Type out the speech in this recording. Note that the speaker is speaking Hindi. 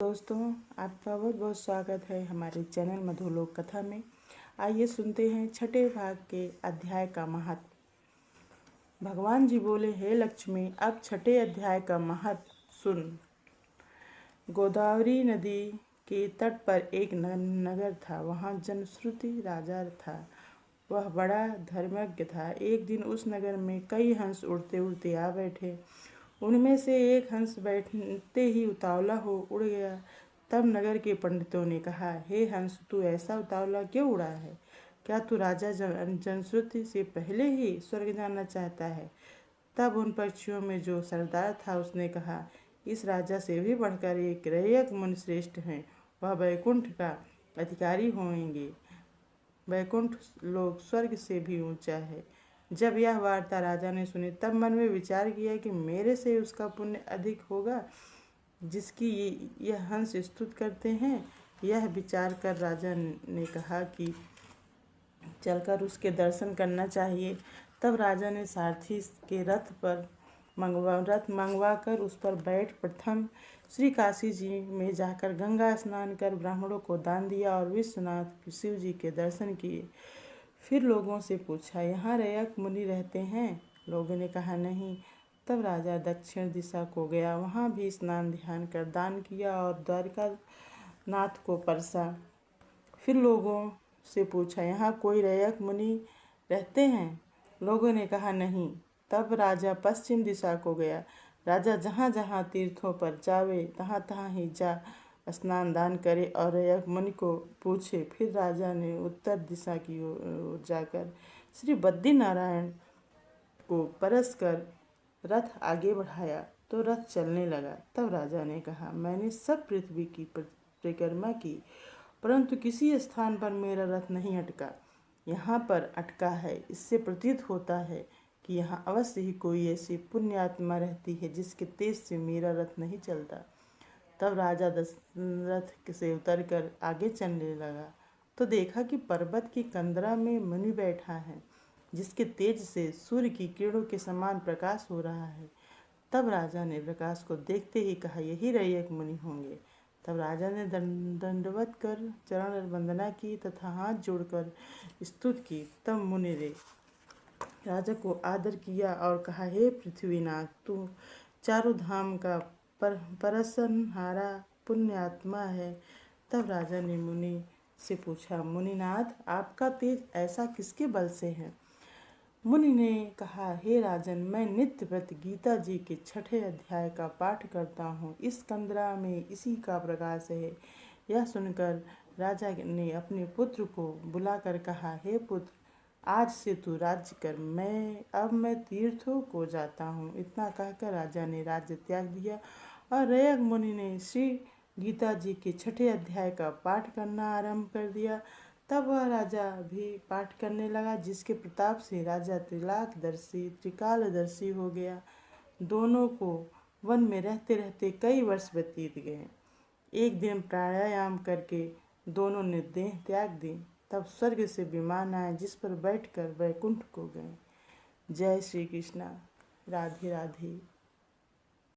दोस्तों, आपका बहुत बहुत स्वागत है हमारे चैनल मधुलोक कथा में। आइए सुनते हैं छठे भाग के अध्याय का महत्व। भगवान जी बोले, हे लक्ष्मी, अब छठे अध्याय का महत्व सुन। गोदावरी नदी के तट पर एक नगर था। वहाँ जनश्रुति राजा था। वह बड़ा धर्मज्ञ था। एक दिन उस नगर में कई हंस उड़ते उड़ते आ बैठे। उनमें से एक हंस बैठते ही उतावला हो उड़ गया। तब नगर के पंडितों ने कहा, हे हंस, तू ऐसा उतावला क्यों उड़ा है? क्या तू राजा जनश्रुति से पहले ही स्वर्ग जाना चाहता है? तब उन पक्षियों में जो सरदार था उसने कहा, इस राजा से भी बढ़कर एक रैयक मुनि श्रेष्ठ हैं। वह वैकुंठ का अधिकारी होंगे। वैकुंठ लोक स्वर्ग से भी ऊंचा है। जब यह वार्ता राजा ने सुनी तब मन में विचार किया कि मेरे से उसका पुण्य अधिक होगा जिसकी यह हंस स्तुत करते हैं। यह विचार कर राजा ने कहा कि चलकर उसके दर्शन करना चाहिए। तब राजा ने सारथी के रथ मंगवा कर उस पर बैठ प्रथम श्री काशी जी में जाकर गंगा स्नान कर ब्राह्मणों को दान दिया और विश्वनाथ शिव जी के दर्शन किए। फिर लोगों से पूछा, यहाँ रैयक मुनि रहते हैं? लोगों ने कहा, नहीं। तब राजा दक्षिण दिशा को गया। वहाँ भी स्नान ध्यान कर दान किया और द्वारिका नाथ को परसा। फिर लोगों से पूछा, यहाँ कोई रैयक मुनि रहते हैं? लोगों ने कहा, नहीं। तब राजा पश्चिम दिशा को गया। राजा जहाँ जहाँ तीर्थों पर जावे तहाँ तहाँ ही जा स्नान दान करे और रैयक मुनि को पूछे। फिर राजा ने उत्तर दिशा की ओर जाकर श्री बद्रीनारायण को परस कर रथ आगे बढ़ाया तो रथ चलने लगा। तब राजा ने कहा, मैंने सब पृथ्वी की परिक्रमा की, परंतु किसी स्थान पर मेरा रथ नहीं अटका। यहाँ पर अटका है। इससे प्रतीत होता है कि यहाँ अवश्य ही कोई ऐसी पुण्य आत्मा रहती है जिसके तेज से मेरा रथ नहीं चलता। तब राजा दशरथ से उतरकर आगे चलने लगा तो देखा कि पर्वत की कंदरा में मुनि बैठा है जिसके तेज से सूर्य की किरणों के समान प्रकाश हो रहा है। तब राजा ने प्रकाश को देखते ही कहा, यही रैयक मुनि होंगे। तब राजा ने दंडवत कर चरण वंदना की तथा हाथ जोड़कर स्तुति की। तब मुनि ने राजा को आदर किया और कहा, हे पृथ्वीनाथ, तू चारों धाम का परसनहारा पुण्य आत्मा है। तब राजा ने मुनि से पूछा, मुनिनाथ, आपका तेज ऐसा किसके बल से है? मुनि ने कहा, हे राजन, मैं नित्य प्रति गीता जी के छठे अध्याय का पाठ करता हूँ। इस कंदरा में इसी का प्रकाश है। यह सुनकर राजा ने अपने पुत्र को बुलाकर कहा, हे पुत्र, आज से तू राज्य कर। अब मैं तीर्थों को जाता हूँ। इतना कहकर राजा ने राज्य त्याग दिया और रैयक मुनि ने श्री गीता जी के छठे अध्याय का पाठ करना आरंभ कर दिया। तब वह राजा भी पाठ करने लगा, जिसके प्रताप से राजा त्रिकालदर्शी हो गया। दोनों को वन में रहते रहते कई वर्ष व्यतीत गए। एक दिन प्राणायाम करके दोनों ने देह त्याग दी। तब स्वर्ग से विमान आए जिस पर बैठकर वैकुंठ को गए। जय श्री कृष्णा। राधे राधे।